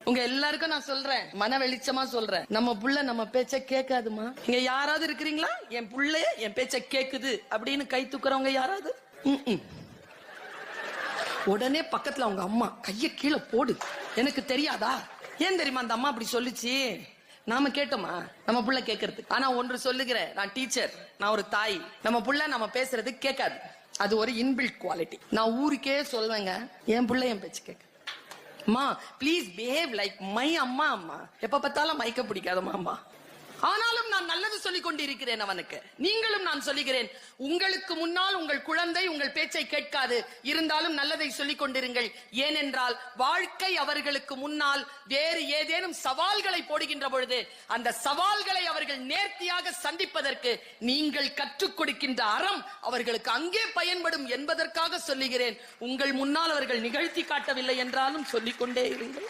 உங்க எல்லாருக்கும் நான் சொல்றேன், மன வெளிச்சமா சொல்றேன், நம்ம புள்ள நம்ம பேச்ச கேட்காதுமா. இங்க யாராவது இருக்கிறீங்களா என் புள்ளைய என் பேச்ச கேக்குது அப்படின்னு கை தூக்குறவங்க யாராவது? உடனே பக்கத்துல அவங்க அம்மா கைய கீழே போடு. எனக்கு தெரியாதா? ஏன் தெரியுமா அந்த அம்மா அப்படி சொல்லுச்சு? நாம கேட்டோமா நம்ம புள்ள கேட்கறதுக்கு? ஆனா ஒன்று சொல்லுகிறேன், நான் டீச்சர், நான் ஒரு தாய். நம்ம புள்ள நம்ம பேசுறது கேட்காது, அது ஒரு இன்பில்ட் குவாலிட்டி. நான் ஊருக்கே சொல்வேங்க, என் புள்ள என் பேச்சு கேட்க. அம்மா ப்ளீஸ் பிஹேவ் லைக் மை அம்மா. அம்மா எப்ப பார்த்தாலும் மைக்க பிடிக்காதம்மா அம்மா. ஆனாலும் நான் நல்லது சொல்லிக் கொண்டிருக்கிறேன் அவனுக்கு. நீங்களும் நான் சொல்லுகிறேன், உங்களுக்கு முன்னால் உங்கள் குழந்தை உங்கள் பேச்சை கேட்காது, இருந்தாலும் நல்லதை சொல்லிக் கொண்டிருங்கள். ஏனென்றால் வாழ்க்கை அவர்களுக்கு முன்னால் வேறு ஏதேனும் சவால்களை போடுகின்ற பொழுது அந்த சவால்களை அவர்கள் நேர்த்தியாக சந்திப்பதற்கு நீங்கள் கற்றுக் கொடுக்கின்ற அறம் அவர்களுக்கு அங்கே பயன்படும் என்பதற்காக சொல்லுகிறேன். உங்கள் முன்னால் அவர்கள் நிகழ்த்தி காட்டவில்லை என்றாலும் சொல்லிக்கொண்டே இருங்கள்.